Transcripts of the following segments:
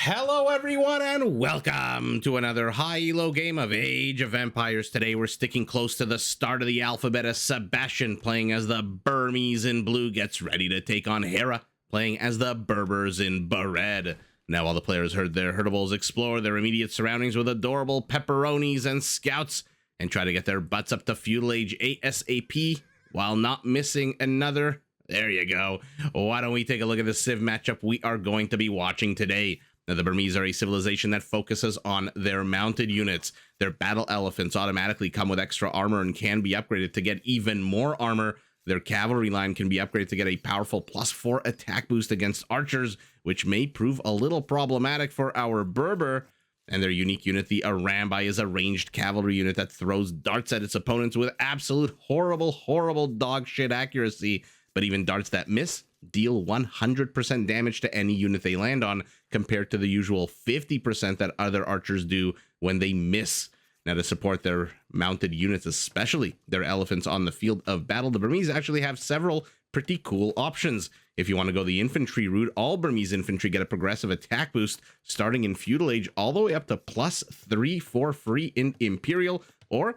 Hello everyone and welcome to another high-elo game of Age of Empires. Today we're sticking close to the start of the alphabet as Sebastian, playing as the Burmese in blue, gets ready to take on Hera, playing as the Berbers in red. Now all the players heard their herdables explore their immediate surroundings with adorable pepperonis and scouts and try to get their butts up to Feudal Age ASAP while not missing another. There you go. Why don't we take a look at the Civ matchup we are going to be watching today. Now, the Burmese are a civilization that focuses on their mounted units. Their battle elephants automatically come with extra armor and can be upgraded to get even more armor. Their cavalry line can be upgraded to get a powerful +4 attack boost against archers, which may prove a little problematic for our Berber. And their unique unit, the Arambai, is a ranged cavalry unit that throws darts at its opponents with absolute horrible dog shit accuracy. But even darts that miss deal 100% damage to any unit they land on, compared to the usual 50% that other archers do when they miss. Now, to support their mounted units, especially their elephants on the field of battle, the Burmese actually have several pretty cool options. If you want to go the infantry route, all Burmese infantry get a progressive attack boost starting in Feudal Age all the way up to +3 for free in Imperial, or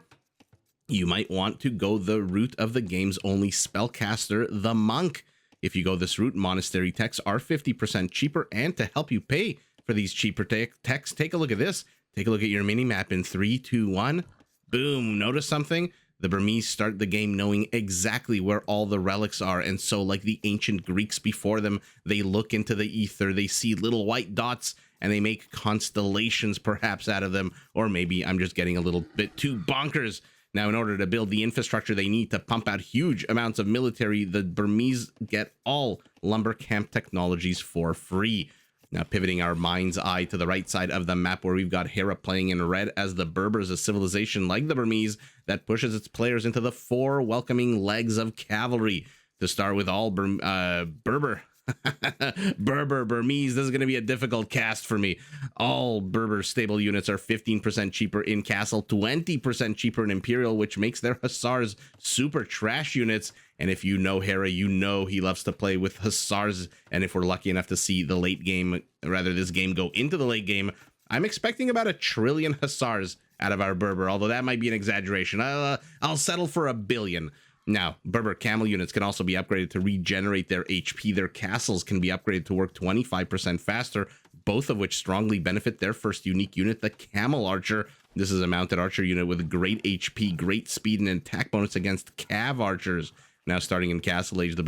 you might want to go the route of the game's only spellcaster, the Monk. If you go this route, monastery techs are 50% cheaper, and to help you pay for these cheaper techs, take a look at this. Take a look at your mini-map in 3, 2, 1. Boom. Notice something? The Burmese start the game knowing exactly where all the relics are, and so like the ancient Greeks before them, they look into the ether, they see little white dots, and they make constellations perhaps out of them, or maybe I'm just getting a little bit too bonkers. Now, in order to build the infrastructure they need to pump out huge amounts of military, the Burmese get all lumber camp technologies for free. Now, pivoting our mind's eye to the right side of the map, where we've got Hera playing in red as the Berbers, a civilization like the Burmese that pushes its players into the 4 welcoming legs of cavalry. To start with, all Berber Burmese, this is going to be a difficult cast for me. All Berber stable units are 15% cheaper in Castle, 20% cheaper in Imperial, which makes their Hussars super trash units. And if you know Hera, you know he loves to play with Hussars. And if we're lucky enough to see the late game, rather this game go into the late game, I'm expecting about 1 trillion Hussars out of our Berber, although that might be an exaggeration. I'll settle for 1 billion. Now, Berber camel units can also be upgraded to regenerate their HP. Their castles can be upgraded to work 25% faster, both of which strongly benefit their first unique unit, the Camel Archer. This is a mounted archer unit with great HP, great speed, and attack bonus against cav archers. Now, starting in Castle Age, the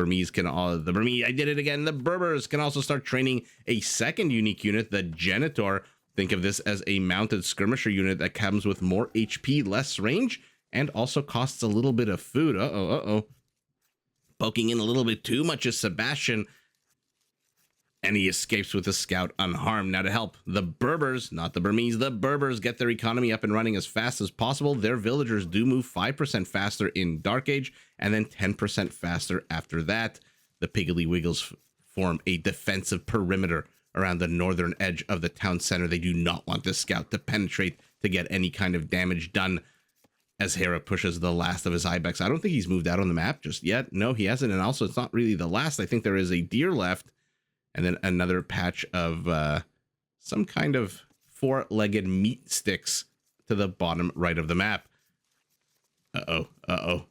Berbers can also start training a second unique unit, the Genitor. Think of this as a mounted skirmisher unit that comes with more HP, less range, and also costs a little bit of food. Poking in a little bit too much is Sebastian, and he escapes with the scout unharmed. Now, to help the Berbers, not the Burmese, the Berbers get their economy up and running as fast as possible, their villagers do move 5% faster in Dark Age, and then 10% faster after that. The Piggly Wiggles form a defensive perimeter around the northern edge of the town center. They do not want this scout to penetrate to get any kind of damage done, as Hera pushes the last of his ibex. I don't think he's moved out on the map just yet. No, he hasn't. And also, it's not really the last. I think there is a deer left, and then another patch of some kind of 4-legged meat sticks to the bottom right of the map.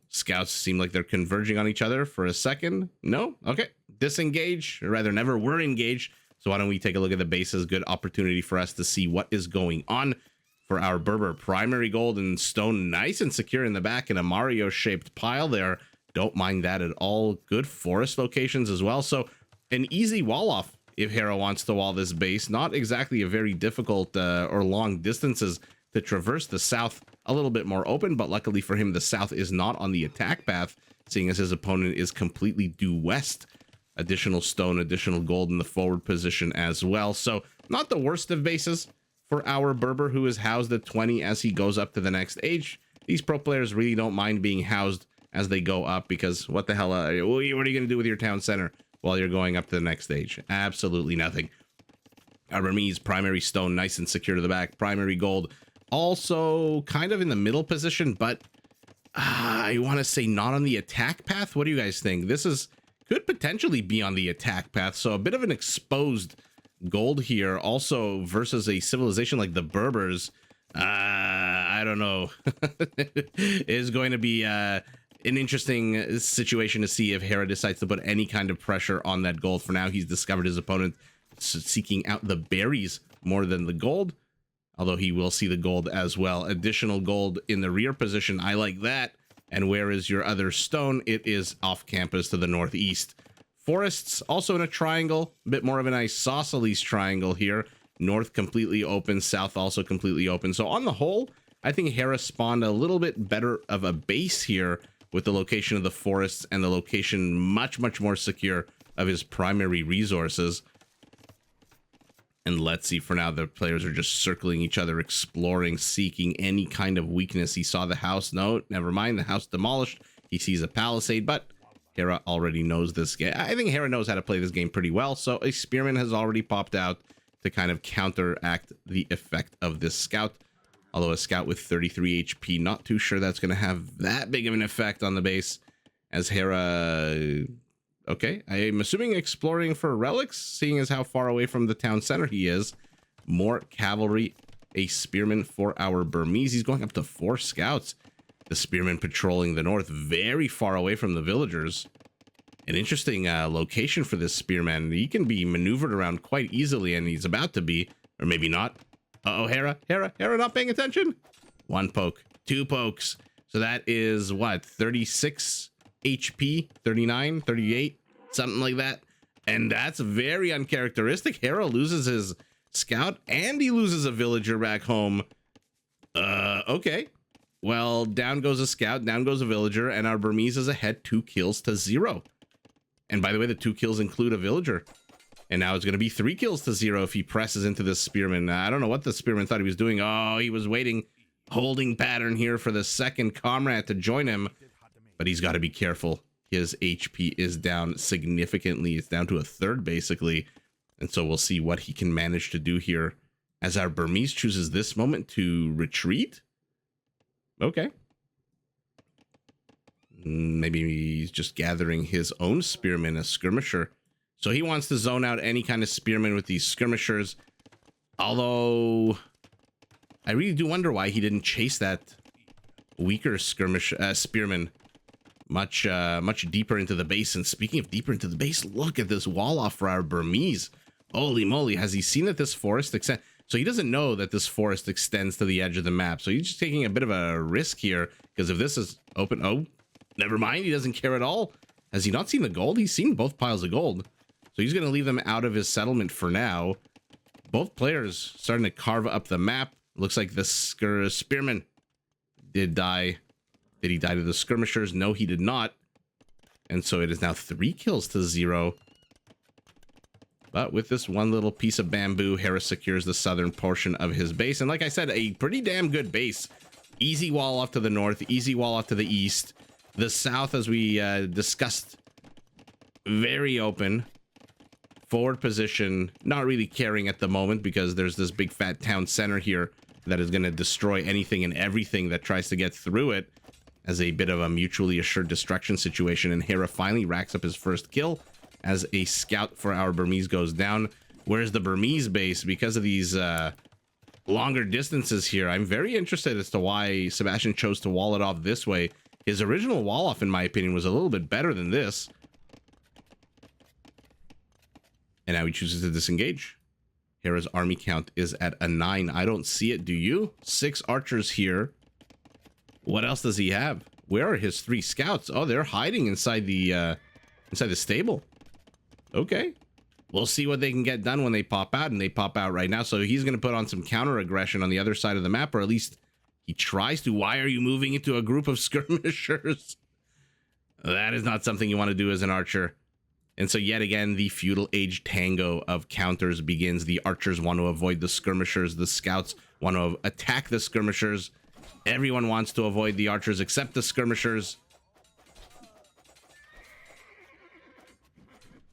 Scouts seem like they're converging on each other for a second. No? Okay. Disengage, or rather never were engaged. So why don't we take a look at the bases? Good opportunity for us to see what is going on. For our Berber, primary gold and stone nice and secure in the back in a Mario-shaped pile there. Don't mind that at all. Good forest locations as well. So an easy wall off if Hera wants to wall this base. Not exactly a very difficult or long distances to traverse. The south a little bit more open, but luckily for him, the south is not on the attack path, seeing as his opponent is completely due west. Additional stone, additional gold in the forward position as well. So not the worst of bases for our Berber, who is housed at 20 as he goes up to the next age. These pro players really don't mind being housed as they go up, because what the hell, what are you going to do with your town center while you're going up to the next stage? Absolutely nothing. Our Burmese, primary stone, nice and secure to the back. Primary gold, also kind of in the middle position, but I want to say not on the attack path. What do you guys think? This could potentially be on the attack path, so a bit of an exposed gold here. Also versus a civilization like the Berbers. I don't know. Is going to be an interesting situation to see if Hera decides to put any kind of pressure on that gold. For now, he's discovered his opponent seeking out the berries more than the gold, although he will see the gold as well. Additional gold in the rear position. I like that. And where is your other stone? It is off campus to the northeast. Forests also in a triangle, a bit more of an isosceles triangle here. North completely open, south also completely open. So on the whole, I think Hera spawned a little bit better of a base here with the location of the forests and the location much more secure of his primary resources. And let's see, for now, the players are just circling each other, exploring, seeking any kind of weakness. He saw the house. No, never mind. The house demolished. He sees a palisade, but Hera already knows this game. I think Hera knows how to play this game pretty well. So a spearman has already popped out to kind of counteract the effect of this scout. Although a scout with 33 HP, not too sure that's going to have that big of an effect on the base. As Hera... Okay, I am assuming exploring for relics, seeing as how far away from the town center he is. More cavalry, a spearman for our Burmese. He's going up to 4 scouts. The spearman patrolling the north, very far away from the villagers. An interesting location for this spearman. He can be maneuvered around quite easily, and he's about to be, or maybe not. Uh-oh, Hera not paying attention? 1 poke, 2 pokes. So that is, what, 36 HP, 39, 38, something like that. And that's very uncharacteristic. Hera loses his scout and he loses a villager back home. Okay. Well, down goes a scout, down goes a villager, and our Burmese is ahead 2 kills to 0. And by the way, the 2 kills include a villager. And now it's going to be 3 kills to 0 if he presses into this spearman. I don't know what the spearman thought he was doing. Oh, he was waiting, holding pattern here for the second comrade to join him. But he's got to be careful. His HP is down significantly. It's down to a third, basically. And so we'll see what he can manage to do here as our Burmese chooses this moment to retreat. Okay. Maybe he's just gathering his own spearmen, a skirmisher. So he wants to zone out any kind of spearmen with these skirmishers. Although I really do wonder why he didn't chase that weaker skirmish spearman much deeper into the base. And speaking of deeper into the base, look at this wall off for our Burmese. Holy moly, has he seen that this forest extends? So he doesn't know that this forest extends to the edge of the map. So he's just taking a bit of a risk here, because if this is open, oh, never mind, he doesn't care at all. Has he not seen the gold? He's seen both piles of gold. So he's going to leave them out of his settlement for now. Both players starting to carve up the map. Looks like the spearman did die. Did he die to the skirmishers? No, he did not. And so it is now 3 kills to 0. But with this one little piece of bamboo, Hera secures the southern portion of his base. And like I said, a pretty damn good base. Easy wall off to the north, easy wall off to the east. The south, as we discussed, very open. Forward position, not really caring at the moment, because there's this big fat town center here that is going to destroy anything and everything that tries to get through it, as a bit of a mutually assured destruction situation. And Hera finally racks up his first kill as a scout for our Burmese goes down. Where's the Burmese base? Because of these longer distances here, I'm very interested as to why Sebastian chose to wall it off this way. His original wall off, in my opinion, was a little bit better than this. And now he chooses to disengage. Hera's army count is at a 9. I don't see it, do you? 6 archers here. What else does he have? Where are his 3 scouts? Oh, they're hiding inside the stable. Okay. We'll see what they can get done when they pop out, and they pop out right now. So he's going to put on some counter aggression on the other side of the map, or at least he tries to. Why are you moving into a group of skirmishers? That is not something you want to do as an archer. And so yet again, the feudal age tango of counters begins. The archers want to avoid the skirmishers. The scouts want to attack the skirmishers. Everyone wants to avoid the archers except the skirmishers.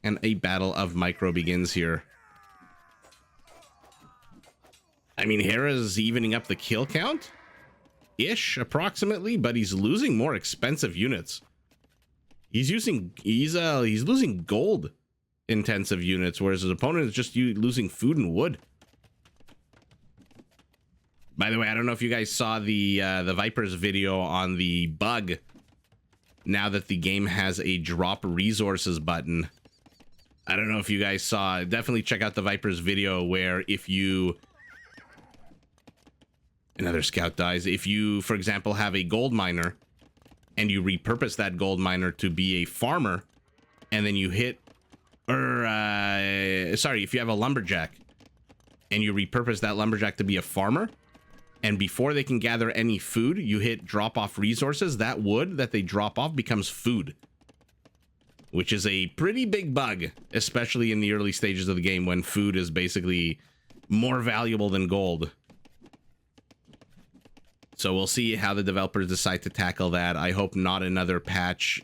And a battle of micro begins here. I mean, Hera's evening up the kill count ish, approximately, but he's losing more expensive units. He's losing gold intensive units, whereas his opponent is just losing food and wood. By the way, I don't know if you guys saw the Vipers video on the bug. Now that the game has a drop resources button, I don't know if you guys saw. Definitely check out the Vipers video where if you... Another scout dies. If you, for example, have a gold miner and you repurpose that gold miner to be a farmer, and then you hit... Or, sorry, if you have a lumberjack and you repurpose that lumberjack to be a farmer, and before they can gather any food, you hit drop off resources, that wood that they drop off becomes food. Which is a pretty big bug, especially in the early stages of the game when food is basically more valuable than gold. So we'll see how the developers decide to tackle that. I hope not another patch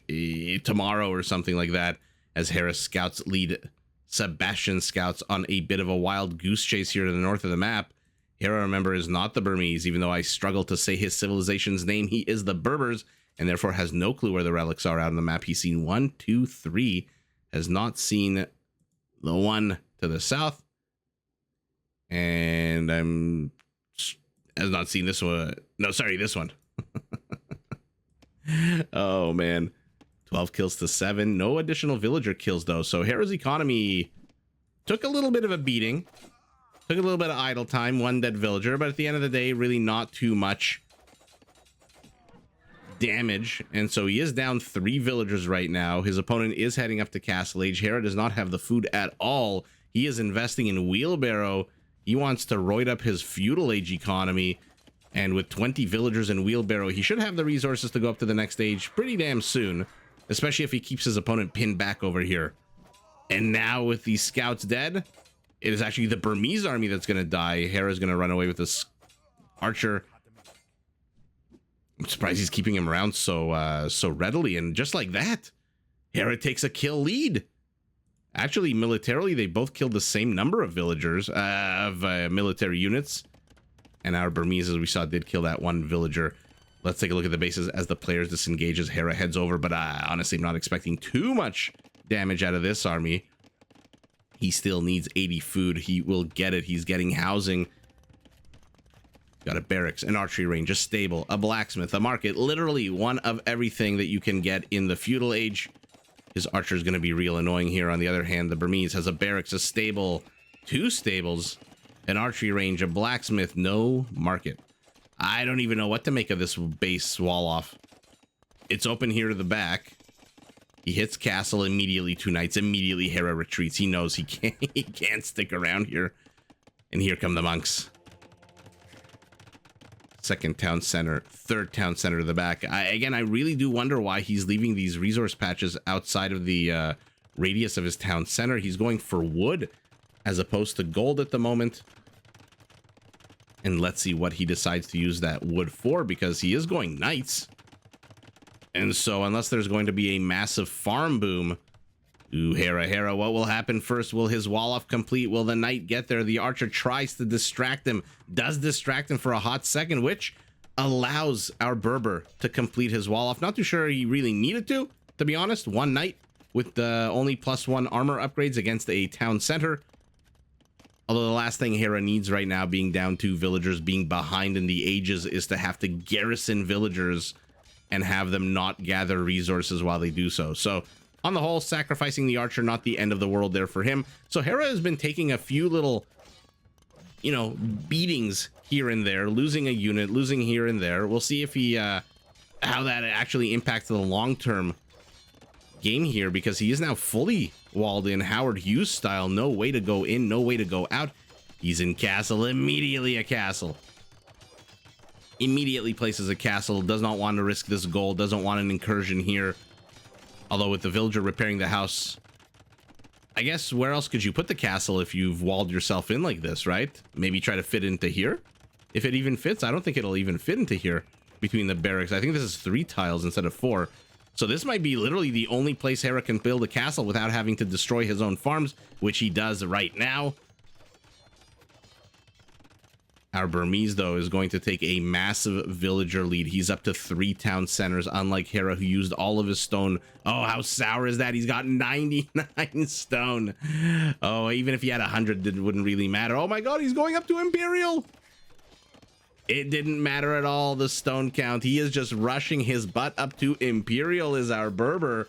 tomorrow or something like that, as Hera's scouts lead Sebastian scouts on a bit of a wild goose chase here to the north of the map. Hera, remember, is not the Burmese, even though I struggle to say his civilization's name. He is the Berbers, and therefore has no clue where the relics are out on the map. He's seen 1, 2, 3, has not seen the one to the south, and has not seen this one. No, sorry, this one. Oh, man. 12 kills to 7. No additional villager kills, though. So Hera's economy took a little bit of a beating. Took a little bit of idle time, 1 dead villager, but at the end of the day, really not too much damage. And so he is down 3 villagers right now. His opponent is heading up to Castle Age. Hera does not have the food at all. He is investing in wheelbarrow. He wants to roid up his Feudal Age economy. And with 20 villagers in wheelbarrow, he should have the resources to go up to the next stage pretty damn soon, especially if he keeps his opponent pinned back over here. And now with these scouts dead, it is actually the Burmese army that's going to die. Hera's going to run away with this archer. I'm surprised he's keeping him around so readily. And just like that, Hera takes a kill lead. Actually, militarily, they both killed the same number of villagers, military units. And our Burmese, as we saw, did kill that 1 villager. Let's take a look at the bases as the players disengage as Hera heads over. But honestly, I'm not expecting too much damage out of this army. He still needs 80 food. He will get it. He's getting housing. Got a barracks, an archery range, a stable, a blacksmith, a market. Literally one of everything that you can get in the Feudal Age. His archer is going to be real annoying here. On the other hand, the Burmese has a barracks, a stable, 2 stables, an archery range, a blacksmith, no market. I don't even know what to make of this base wall off. It's open here to the back. He hits castle immediately, 2 knights. Immediately Hera retreats. He knows he can't stick around here. And here come the monks. 2nd town center, 3rd town center to the back. Again, I really do wonder why he's leaving these resource patches outside of the radius of his town center. He's going for wood as opposed to gold at the moment. And let's see what he decides to use that wood for, because he is going knights. And so unless there's going to be a massive farm boom, Hera, what will happen first? Will his wall off complete? Will the knight get there? The archer tries to distract him, does distract him for a hot second, which allows our Berber to complete his wall off. Not too sure he really needed to be honest. 1 knight with the only +1 armor upgrades against a town center. Although the last thing Hera needs right now, being down 2 villagers, being behind in the ages, is to have to garrison villagers and have them not gather resources while they do so. So on the whole, sacrificing the archer, not the end of the world there for him. So Hera has been taking a few little, beatings here and there, losing a unit, losing here and there. We'll see if he, how that actually impacts the long-term game here, because he is now fully walled in, Howard Hughes style. No way to go in, no way to go out. He's in castle, immediately a castle. Immediately places a castle, does not want to risk this gold, doesn't want an incursion here. Although with the villager repairing the house, I guess where else could you put the castle if you've walled yourself in like this, right? Maybe try to fit into here? If it even fits. I don't think it'll even fit into here between the barracks. I think this is 3 tiles instead of 4. So this might be literally the only place Hera can build a castle without having to destroy his own farms, which he does right now. Our Burmese, though, is going to take a massive villager lead. He's up to 3 town centers, unlike Hera, who used all of his stone. Oh, how sour is that? He's got 99 stone. Oh, even if he had 100, it wouldn't really matter. Oh my god, he's going up to Imperial. It didn't matter at all, the stone count. He is just rushing his butt up to Imperial is our Berber.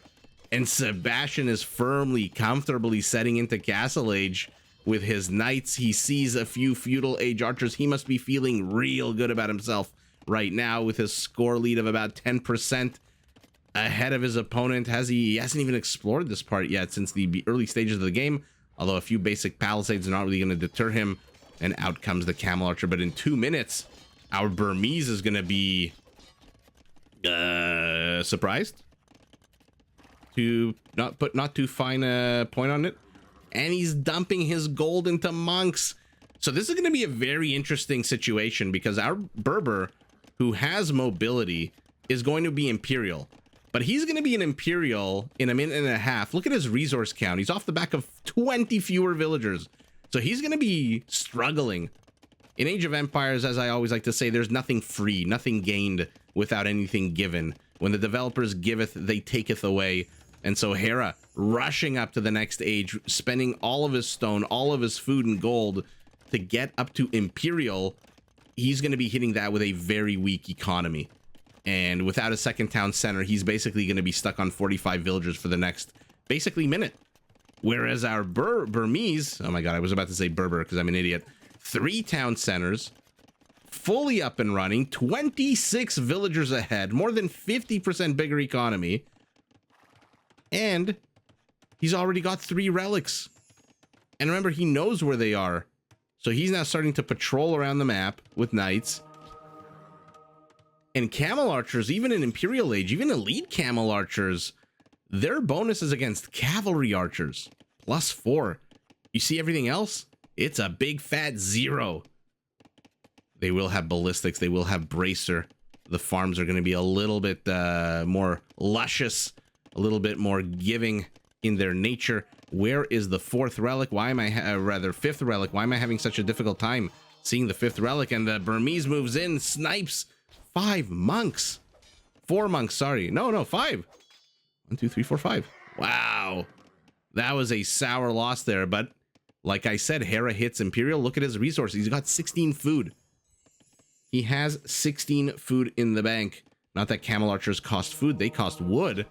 And Sebastian is firmly, comfortably setting into Castle Age. With his knights, he sees a few Feudal Age archers. He must be feeling real good about himself right now with his score lead of about 10% ahead of his opponent. He hasn't even explored this part yet since the early stages of the game, although a few basic palisades are not really going to deter him. And out comes the Camel Archer. But in 2 minutes, our Burmese is going to be surprised, to not too fine a point on it. And he's dumping his gold into monks. So this is going to be a very interesting situation, because our Berber, who has mobility, is going to be Imperial. But he's going to be an Imperial in a minute and a half. Look at his resource count. He's off the back of 20 fewer villagers. So he's going to be struggling. In Age of Empires, as I always like to say, there's nothing free, nothing gained without anything given. When the developers giveth, they taketh away. And so Hera rushing up to the next age, spending all of his stone, all of his food and gold to get up to Imperial. He's going to be hitting that with a very weak economy. And without a second town center, he's basically going to be stuck on 45 villagers for the next, basically, minute. Whereas our Burmese, oh my god, I was about to say Berber because I'm an idiot. 3 town centers, fully up and running, 26 villagers ahead, more than 50% bigger economy. And he's already got 3 relics. And remember, he knows where they are. So he's now starting to patrol around the map with knights. And camel archers, even in Imperial Age, even elite camel archers, their bonuses against cavalry archers, +4. You see everything else? It's a big fat 0. They will have ballistics. They will have bracer. The farms are going to be a little bit more luscious, a little bit more giving in their nature. Where is the 4th relic? Why am I, rather 5th relic? Why am I having such a difficult time seeing the 5th relic? And the Burmese moves in, snipes 5 monks. 4 monks, sorry. No, 5. 1, 2, 3, 4, 5. Wow. That was a sour loss there, but like I said, Hera hits Imperial. Look at his resources. He's got 16 food. He has 16 food in the bank. Not that camel archers cost food, they cost wood.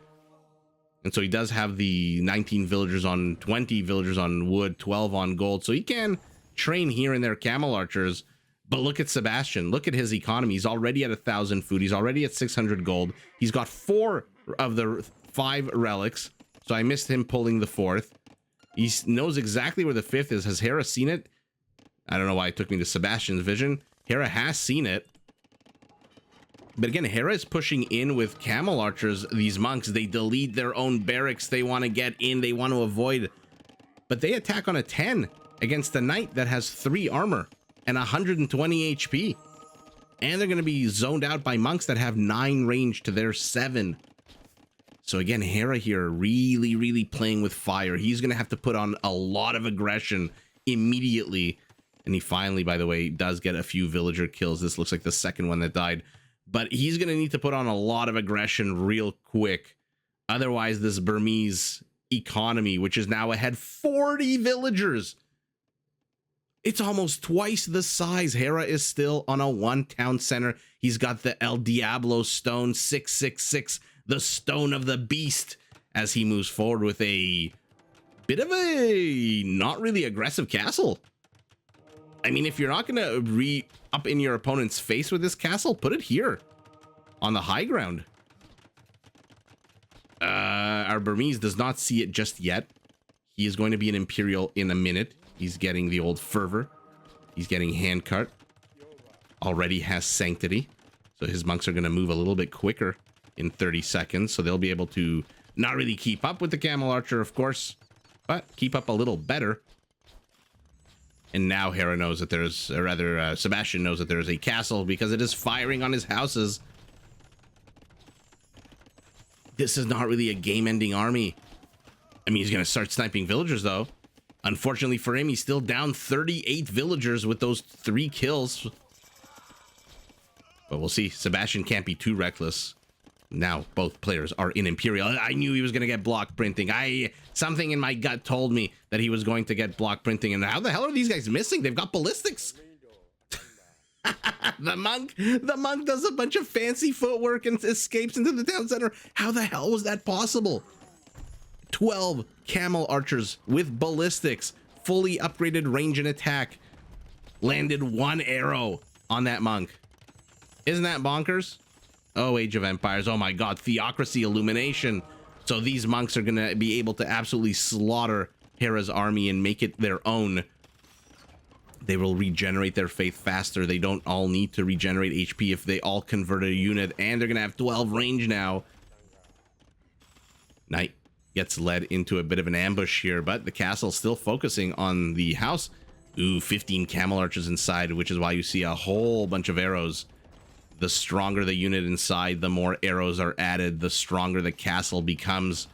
And so he does have the 19 villagers on 20 villagers on wood, 12 on gold. So he can train here and there camel archers. But look at Sebastian. Look at his economy. He's already at 1,000 food. He's already at 600 gold. He's got 4 of the 5 relics. So I missed him pulling the 4th. He knows exactly where the 5th is. Has Hera seen it? I don't know why it took me to Sebastian's vision. Hera has seen it. But again, Hera is pushing in with camel archers. These monks, they delete their own barracks. They want to get in. They want to avoid. But they attack on a 10 against a knight that has 3 armor and 120 HP. And they're going to be zoned out by monks that have 9 range to their 7. So again, Hera here really, really playing with fire. He's going to have to put on a lot of aggression immediately. And he finally, by the way, does get a few villager kills. This looks like the second one that died. But he's going to need to put on a lot of aggression real quick. Otherwise, this Burmese economy, which is now ahead 40 villagers. It's almost twice the size. Hera is still on a 1 town center. He's got the El Diablo stone, 666. The Stone of the Beast, as he moves forward with a bit of a not really aggressive castle. I mean, if you're not going to re-up in your opponent's face with this castle, put it here on the high ground. Our Burmese does not see it just yet. He is going to be an Imperial in a minute. He's getting the old fervor. He's getting handcart. Already has sanctity. So his monks are going to move a little bit quicker in 30 seconds, so they'll be able to not really keep up with the camel archer, of course, but keep up a little better. And now Hera knows that there's, or rather, Sebastian knows that there's a castle because it is firing on his houses. This is not really a game-ending army. I mean, he's going to start sniping villagers, though. Unfortunately for him, he's still down 38 villagers with those 3 kills. But we'll see. Sebastian can't be too reckless. Now both players are in Imperial. I knew he was going to get block printing. Something in my gut told me that he was going to get block printing. And how the hell are these guys missing? They've got ballistics. The monk does a bunch of fancy footwork and escapes into the town center. How the hell was that possible? 12 camel archers with ballistics, fully upgraded range and attack, landed 1 arrow on that monk. Isn't that bonkers? Oh, Age of Empires. Oh my god, Theocracy Illumination. So these monks are gonna be able to absolutely slaughter Hera's army and make it their own. They will regenerate their faith faster. They don't all need to regenerate HP if they all convert a unit, and they're gonna have 12 range now. Knight gets led into a bit of an ambush here, but the castle's still focusing on the house. Ooh, 15 camel archers inside, which is why you see a whole bunch of arrows. The stronger the unit inside, the more arrows are added, the stronger the castle becomes.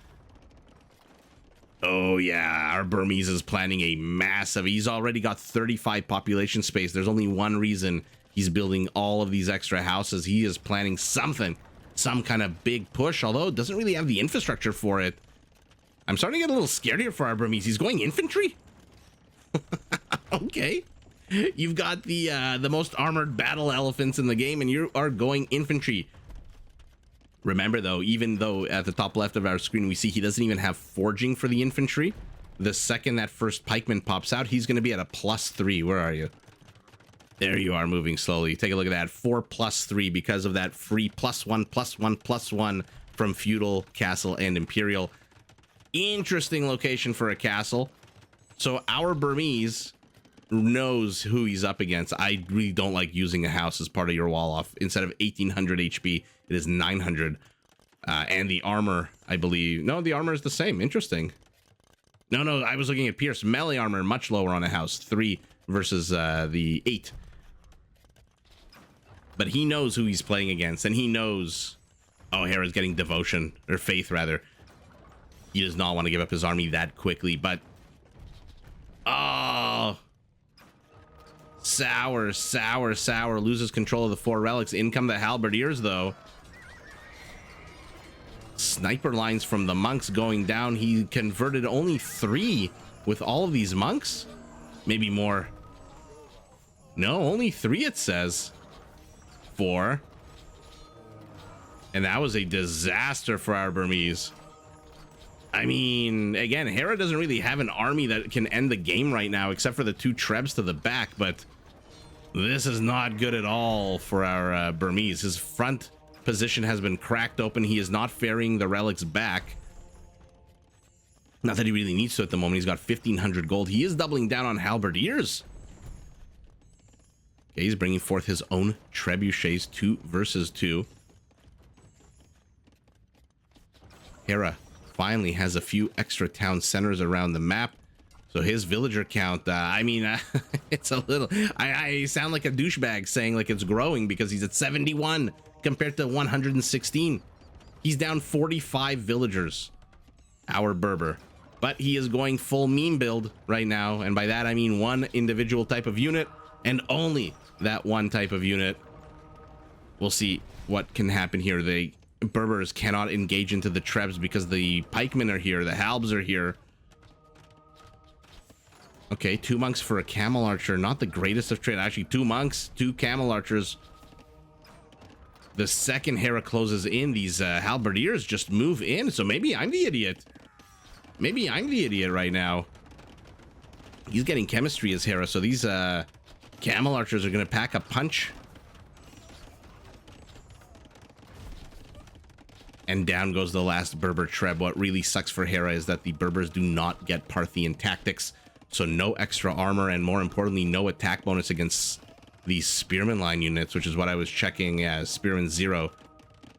Oh yeah, our Burmese is planning a massive... He's already got 35 population space. There's only one reason he's building all of these extra houses. He is planning something, some kind of big push, although it doesn't really have the infrastructure for it. I'm starting to get a little scared here for our Burmese. He's going infantry? Okay. You've got the most armored battle elephants in the game, and you are going infantry. Remember, though, even though at the top left of our screen we see he doesn't even have forging for the infantry, the second that first pikeman pops out, he's going to be at a +3. Where are you? There you are, moving slowly. Take a look at that. 4+3 because of that free +1/+1/+1 from Feudal, Castle, and Imperial. Interesting location for a castle. So our Burmese knows who he's up against. I really don't like using a house as part of your wall off. Instead of 1800 HP, it is 900. And the armor, I believe... No, the armor is the same. Interesting. No, I was looking at Pierce. Melee armor, much lower on a house. 3 versus the 8. But he knows who he's playing against, and he knows... Oh, Hera's getting devotion, or faith, rather. He does not want to give up his army that quickly, but... Oh... Sour. Loses control of the 4 relics. In come the halberdiers, though. Sniper lines from the monks going down. He converted only 3 with all of these monks. Maybe more. No, only 3 it says. 4. And that was a disaster for our Burmese. I mean, again, Hera doesn't really have an army that can end the game right now, except for the 2 Trebs to the back, but this is not good at all for our Burmese. His front position has been cracked open. He is not ferrying the relics back. Not that he really needs to at the moment. He's got 1,500 gold. He is doubling down on halberdiers. Okay, he's bringing forth his own trebuchets, 2 versus 2. Hera finally has a few extra town centers around the map, so his villager count, it's a little... I sound like a douchebag saying like it's growing because he's at 71 compared to 116. He's down 45 villagers, our Berber, but he is going full meme build right now, and by that I mean one individual type of unit and only that one type of unit. We'll see what can happen here. The Berbers cannot engage into the Trebs because the pikemen are here, the halbs are here. Okay, 2 monks for a camel archer, not the greatest of trade. Actually, 2 monks, 2 camel archers. The second Hera closes in, these halberdiers just move in, so maybe I'm the idiot. Maybe I'm the idiot right now. He's getting chemistry as Hera, so these camel archers are gonna pack a punch. And down goes the last Berber Treb. What really sucks for Hera is that the Berbers do not get Parthian tactics, so no extra armor, and more importantly, no attack bonus against these Spearman line units, which is what I was checking as Spearman 0.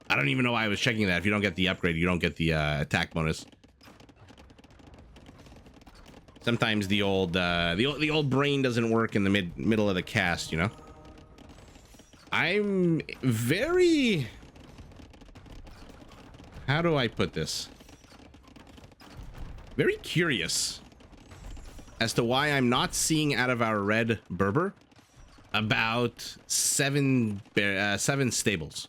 I don't even know why I was checking that. If you don't get the upgrade, you don't get the attack bonus. Sometimes the old brain doesn't work in the middle of the cast, you know. I'm very... How do I put this? Very curious as to why I'm not seeing out of our red Berber About seven stables.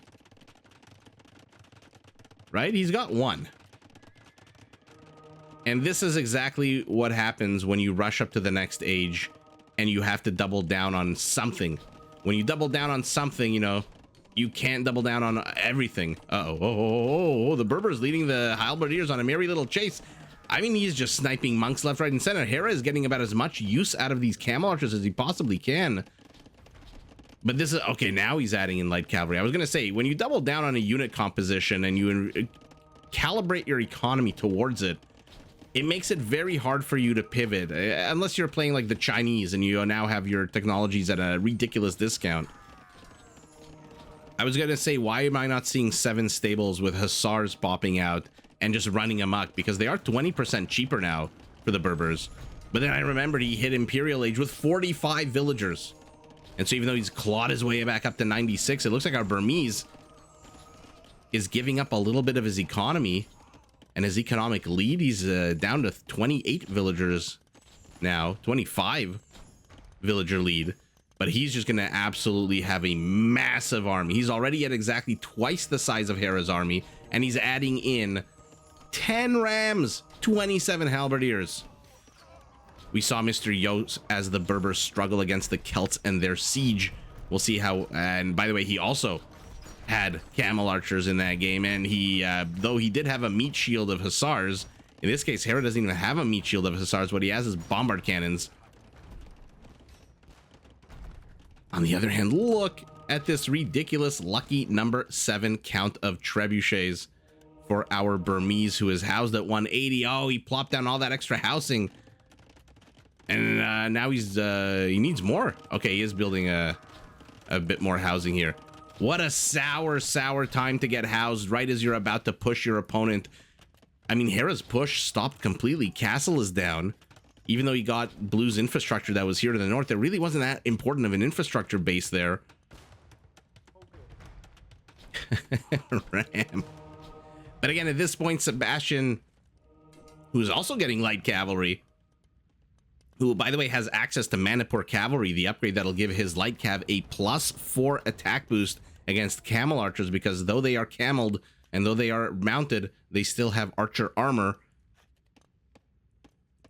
Right? He's got one. And this is exactly what happens when you rush up to the next age and you have to double down on something. When you double down on something, you know, you can't double down on everything. Uh-oh. The Berbers leading the halberdiers on a merry little chase. I mean, he's just sniping monks left, right, and center. Hera is getting about as much use out of these camel archers as he possibly can. But this is... Okay, now he's adding in light cavalry. I was going to say, when you double down on a unit composition and you calibrate your economy towards it, it makes it very hard for you to pivot. Unless you're playing like the Chinese and you now have your technologies at a ridiculous discount. I was going to say, why am I not seeing 7 stables with hussars popping out and just running amok? Because they are 20% cheaper now for the Berbers. But then I remembered he hit Imperial Age with 45 villagers. And so even though he's clawed his way back up to 96, it looks like our Burmese is giving up a little bit of his economy and his economic lead. He's down to 28 villagers now, 25 villager lead. But he's just going to absolutely have a massive army. He's already at exactly twice the size of Hera's army, and he's adding in 10 rams, 27 halberdiers. We saw Mr. Yos as the Berbers struggle against the Celts and their siege. We'll see how... And by the way, he also had camel archers in that game, and he, though he did have a meat shield of hussars, in this case, Hera doesn't even have a meat shield of hussars. What he has is bombard cannons. On the other hand, look at this ridiculous lucky number 7 count of trebuchets for our Burmese, who is housed at 180. Oh, he plopped down all that extra housing. And now he's he needs more. Okay, he is building a bit more housing here. What a sour time to get housed right as you're about to push your opponent. I mean, Hera's push stopped completely. Castle is down. Even though he got Blue's infrastructure that was here to the north, there really wasn't that important of an infrastructure base there. Ram. But again, at this point, Sebastian, who's also getting light cavalry, who, by the way, has access to Manipur cavalry, the upgrade that'll give his light cav a +4 attack boost against camel archers, because though they are cameled and though they are mounted, they still have archer armor.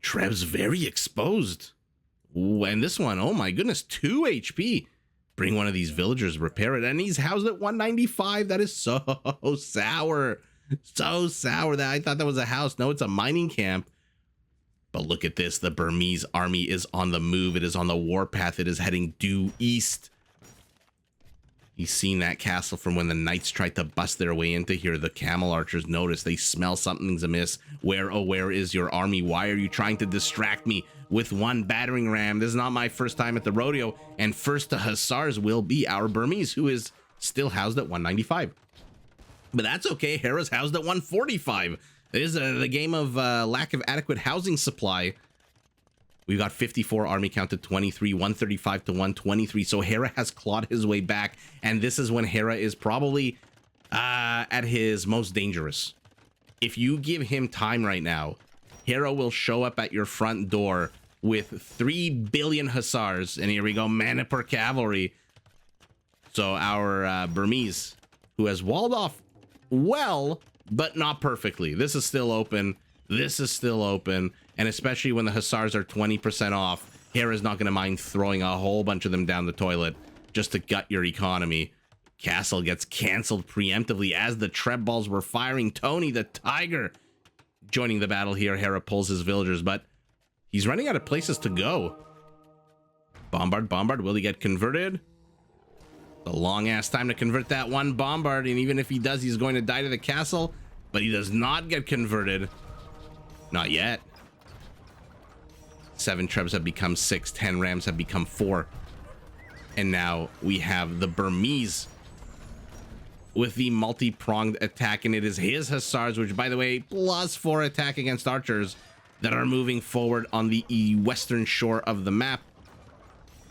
Treb's very exposed. Ooh, and this one, oh my goodness, 2 HP. Bring one of these villagers, repair it, and he's housed at 195. That is so sour. So sour that I thought that was a house. No, it's a mining camp. But look at this. The Burmese army is on the move. It is on the warpath. It is heading due east. He's seen that castle from when the knights tried to bust their way into here. The camel archers notice. They smell something's amiss. Where, oh, where is your army? Why are you trying to distract me with one battering ram? This is not my first time at the rodeo. And first to hussars will be our Burmese, who is still housed at 195. But that's okay. Hera's housed at 145. It is the game of lack of adequate housing supply. We've got 54 army count to 23, 135 to 123. So Hera has clawed his way back. And this is when Hera is probably at his most dangerous. If you give him time right now, Hera will show up at your front door with 3 billion hussars. And here we go, Manipur cavalry. So our Burmese, who has walled off well, but not perfectly. This is still open. This is still open. And especially when the hussars are 20% off, Hera's not going to mind throwing a whole bunch of them down the toilet just to gut your economy. Castle gets canceled preemptively as the Treb balls were firing. Tony the Tiger joining the battle here. Hera pulls his villagers, but he's running out of places to go. Bombard. Will he get converted? A long ass time to convert that one bombard, and even if he does, he's going to die to the castle. But he does not get converted. Not yet. 7 Trebs have become 6, 10 Rams have become 4. And now we have the Burmese with the multi-pronged attack, and it is his hussars, which, by the way, +4 attack against archers that are moving forward on the western shore of the map.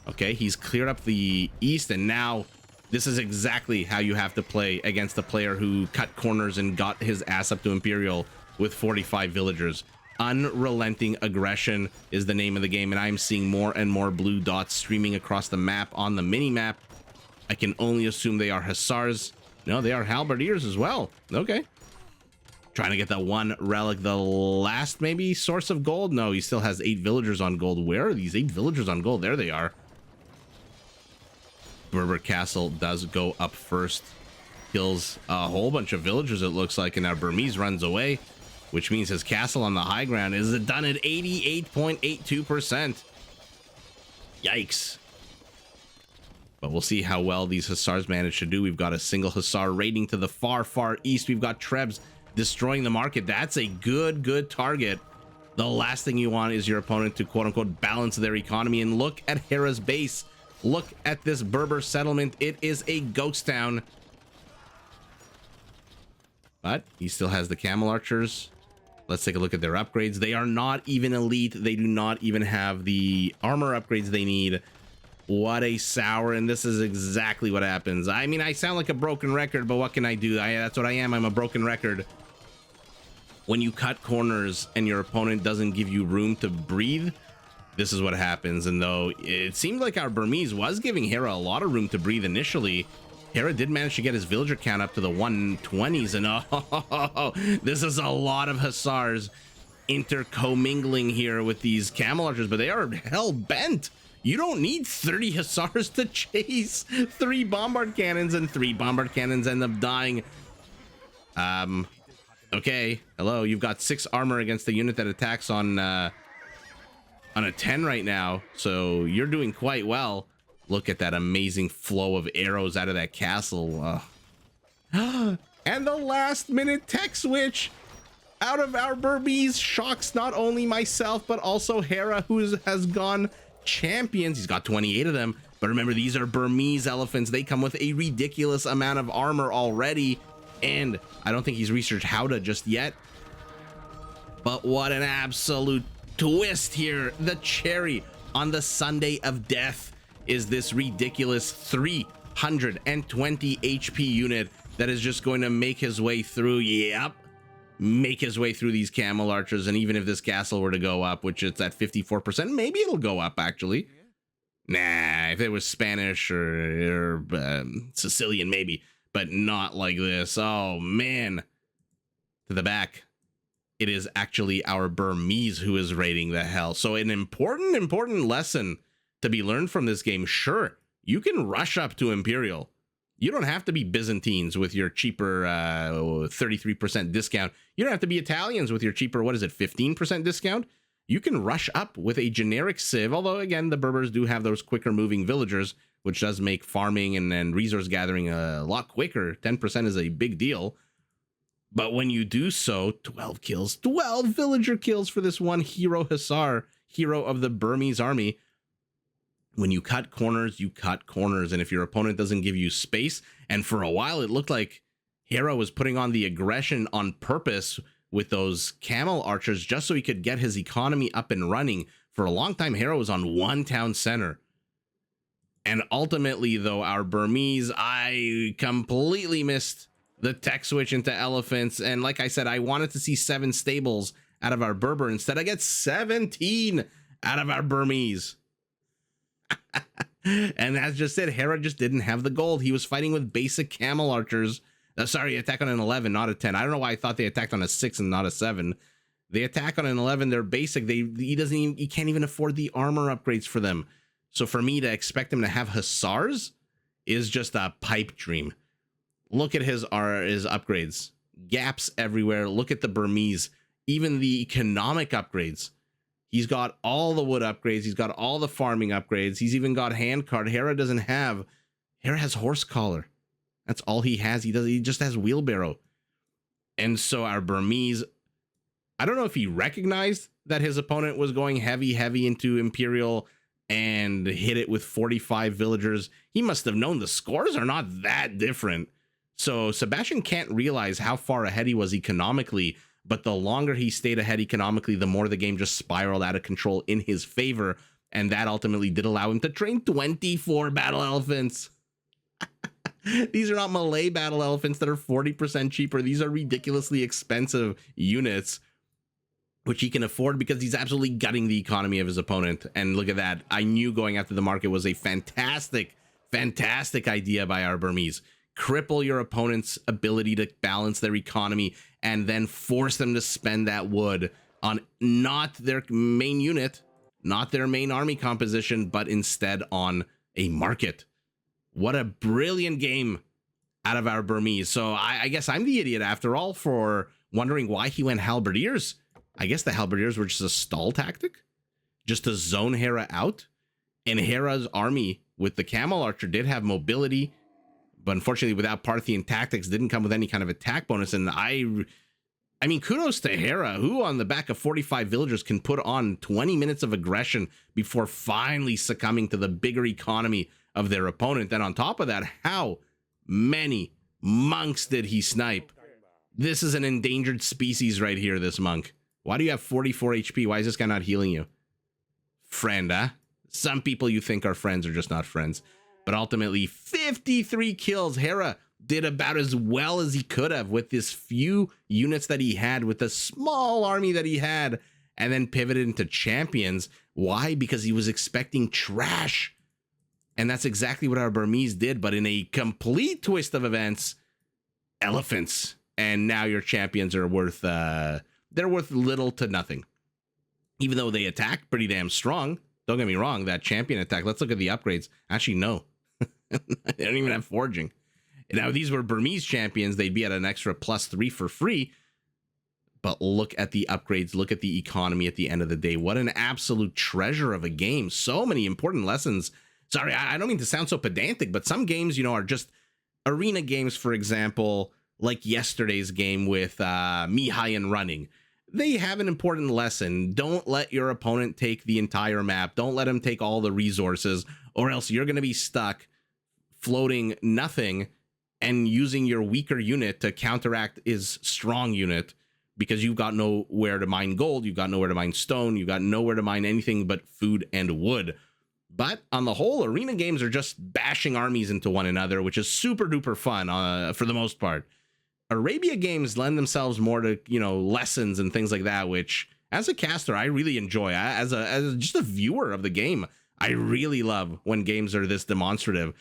Okay, he's cleared up the east, and now this is exactly how you have to play against a player who cut corners and got his ass up to Imperial with 45 villagers. Unrelenting aggression is the name of the game, and I'm seeing more and more blue dots streaming across the map on the mini map. I can only assume they are hussars. No, they are halberdiers as well. Okay. Trying to get that one relic, the last maybe source of gold. No, he still has 8 villagers on gold. Where are these 8 villagers on gold? There they are. Berber Castle does go up first. Kills a whole bunch of villagers, it looks like, and now Burmese runs away, which means his castle on the high ground is done at 88.82%. Yikes. But we'll see how well these hussars manage to do. We've got a single hussar raiding to the far, far east. We've got Trebs destroying the market. That's a good target. The last thing you want is your opponent to quote-unquote balance their economy. And look at Hera's base. Look at this Berber settlement. It is a ghost town. But he still has the camel archers. Let's take a look at their upgrades. They are not even elite. They do not even have the armor upgrades they need. What a sour, and this is exactly what happens. I mean, I sound like a broken record, but what can I do? That's what I am. I'm a broken record. When you cut corners and your opponent doesn't give you room to breathe, this is what happens. And though it seemed like our Burmese was giving Hera a lot of room to breathe initially, Hera did manage to get his villager count up to the 120s, and this is a lot of hussars intercommingling here with these camel archers, but they are hell-bent. You don't need 30 hussars to chase 3 bombard cannons, and 3 bombard cannons end up dying. Okay, hello, you've got 6 armor against the unit that attacks on a 10 right now, so you're doing quite well. Look at that amazing flow of arrows out of that castle. And the last minute tech switch out of our Burmese shocks not only myself, but also Hera, who has gone champions. He's got 28 of them. But remember, these are Burmese elephants. They come with a ridiculous amount of armor already. And I don't think he's researched how to just yet. But what an absolute twist here. The cherry on the Sunday of death is this ridiculous 320 HP unit that is just going to make his way through. Yep. Make his way through these camel archers. And even if this castle were to go up, which it's at 54%, maybe it'll go up actually. Nah, if it was Spanish or Sicilian, maybe, but not like this. Oh man. To the back. It is actually our Burmese who is raiding the hell. So an important lesson to be learned from this game. Sure, you can rush up to Imperial. You don't have to be Byzantines with your cheaper 33% discount. You don't have to be Italians with your cheaper, what is it, 15% discount? You can rush up with a generic civ, although again, the Berbers do have those quicker moving villagers, which does make farming and resource gathering a lot quicker. 10% is a big deal. But when you do so, 12 kills, 12 villager kills for this one hero hussar, hero of the Burmese army. When you cut corners, you cut corners. And if your opponent doesn't give you space, and for a while it looked like Hera was putting on the aggression on purpose with those camel archers just so he could get his economy up and running. For a long time, Hera was on one town center. And ultimately, though, our Burmese, I completely missed the tech switch into elephants. And like I said, I wanted to see 7 stables out of our Berber. Instead, I get 17 out of our Burmese. And that's just it. Hera just didn't have the gold. He was fighting with basic camel archers. Sorry, attack on an 11, not a 10. I don't know why I thought they attacked on a 6 and not a 7. They attack on an 11. They're basic. He can't even afford the armor upgrades for them. So for me to expect him to have hussars is just a pipe dream. Look at his upgrades. Gaps everywhere. Look at the Burmese. Even the economic upgrades. He's got all the wood upgrades. He's got all the farming upgrades. He's even got handcart. Hera doesn't have. Hera has horse collar. That's all he has. He just has wheelbarrow. And so our Burmese, I don't know if he recognized that his opponent was going heavy into Imperial and hit it with 45 villagers. He must have known the scores are not that different. So Sebastian can't realize how far ahead he was economically. But the longer he stayed ahead economically, the more the game just spiraled out of control in his favor. And that ultimately did allow him to train 24 battle elephants. These are not Malay battle elephants that are 40% cheaper. These are ridiculously expensive units. which he can afford because he's absolutely gutting the economy of his opponent. And look at that. I knew going after the market was a fantastic idea by our Burmese. Cripple your opponent's ability to balance their economy and then force them to spend that wood on not their main unit, not their main army composition, but instead on a market. What a brilliant game out of our Burmese. So I guess I'm the idiot after all for wondering why he went halberdiers. I guess the halberdiers were just a stall tactic, just to zone Hera out. And Hera's army with the camel archer did have mobility, but unfortunately without Parthian tactics didn't come with any kind of attack bonus. And I mean, kudos to Hera, who on the back of 45 villagers can put on 20 minutes of aggression before finally succumbing to the bigger economy of their opponent. And on top of that, how many monks did he snipe? This is an endangered species right here, this monk. Why do you have 44 HP? Why is this guy not healing you? Friend, huh? Some people you think are friends are just not friends. But ultimately, 53 kills. Hera did about as well as he could have with this few units that he had, with the small army that he had, and then pivoted into champions. Why? Because he was expecting trash. And that's exactly what our Burmese did, but in a complete twist of events, elephants. And now your champions are worth, they're worth little to nothing. Even though they attack pretty damn strong. Don't get me wrong, that champion attack, let's look at the upgrades. Actually, no. They don't even have forging. Now, if these were Burmese champions, they'd be at an extra +3 for free. But look at the upgrades. Look at the economy at the end of the day. What an absolute treasure of a game. So many important lessons. Sorry, I don't mean to sound so pedantic, but some games, you know, are just arena games, for example, like yesterday's game with Mihai and running. They have an important lesson. Don't let your opponent take the entire map. Don't let him take all the resources, or else you're going to be stuck floating nothing and using your weaker unit to counteract his strong unit, because you've got nowhere to mine gold, you've got nowhere to mine stone, you've got nowhere to mine anything but food and wood. But on the whole, arena games are just bashing armies into one another, which is super duper fun for the most part. Arabia games lend themselves more to, you know, lessons and things like that, which as a caster, I really enjoy. As just a viewer of the game, I really love when games are this demonstrative.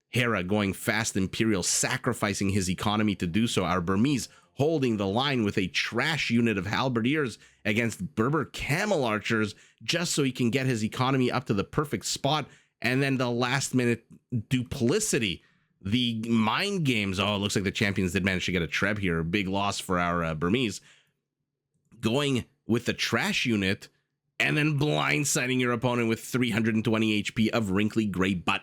Hera going fast Imperial, sacrificing his economy to do so. Our Burmese holding the line with a trash unit of halberdiers against Berber camel archers, just so he can get his economy up to the perfect spot. And then the last minute duplicity, the mind games. Oh, it looks like the champions did manage to get a Treb here. Big loss for our Burmese. Going with the trash unit and then blindsiding your opponent with 320 HP of wrinkly gray butt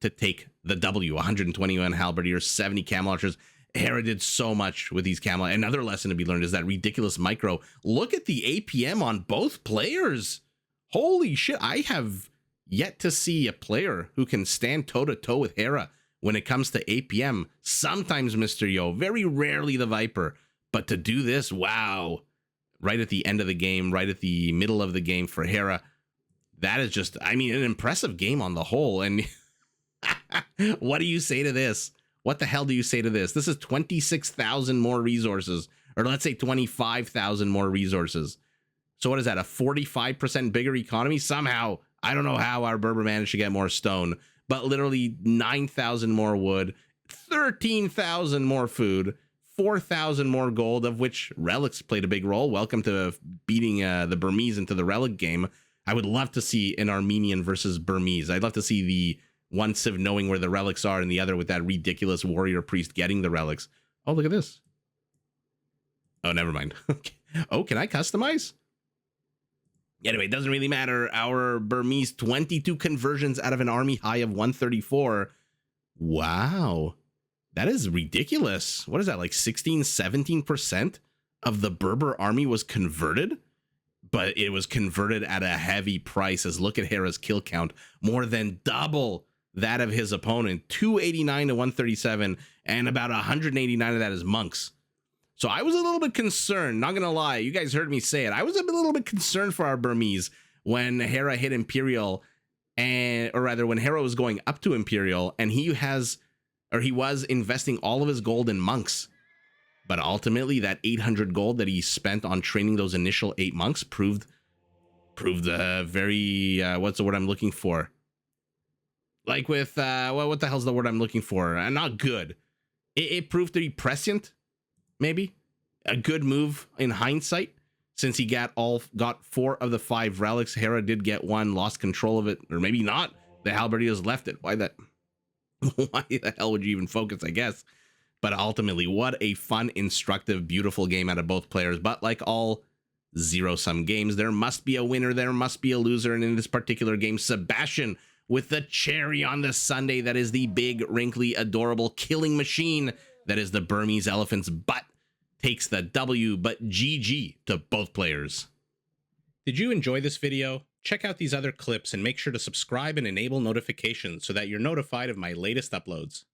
to take the W. 121 halberdiers, 70 camel archers. Hera did so much with these camel. Another lesson to be learned is that ridiculous micro. Look at the APM on both players. Holy shit. I have yet to see a player who can stand toe-to-toe with Hera when it comes to APM. Sometimes Mr. Yo, very rarely the Viper. But to do this, wow. Right at the end of the game, right at the middle of the game for Hera. That is just, I mean, an impressive game on the whole. And what do you say to this? What the hell do you say to this? This is 26,000 more resources, or let's say 25,000 more resources. So what is that? A 45% bigger economy? Somehow, I don't know how our Berber managed to get more stone, but literally 9,000 more wood, 13,000 more food, 4,000 more gold, of which relics played a big role. Welcome to beating the Burmese into the relic game. I would love to see an Armenian versus Burmese. I'd love to see the one civ knowing where the relics are and the other with that ridiculous warrior priest getting the relics. Oh, look at this. Oh, never mind. Oh, can I customize? Anyway, it doesn't really matter. Our Burmese, 22 conversions out of an army high of 134. Wow. That is ridiculous. What is that, like 16, 17% of the Berber army was converted? But it was converted at a heavy price, as look at Hera's kill count. More than double that of his opponent, 289 to 137, and about 189 of that is monks. So I was a little bit concerned, not gonna lie, you guys heard me say it. I was a little bit concerned for our Burmese when Hera hit Imperial, or rather when Hera was going up to Imperial, and he was investing all of his gold in monks. But ultimately, that 800 gold that he spent on training those initial 8 monks proved very what's the word I'm looking for? Like with well, what the hell's the word I'm looking for? Not good. It proved to be prescient, maybe a good move in hindsight, since he got 4 of the 5 relics. Hera did get 1, lost control of it, or maybe not. The Halberdiers left it. Why the hell would you even focus? I guess. But ultimately, what a fun, instructive, beautiful game out of both players. But like all zero-sum games, there must be a winner, there must be a loser. And in this particular game, Sebastian, with the cherry on the sundae, that is the big, wrinkly, adorable killing machine that is the Burmese elephant's butt, takes the W. But GG to both players. Did you enjoy this video? Check out these other clips and make sure to subscribe and enable notifications so that you're notified of my latest uploads.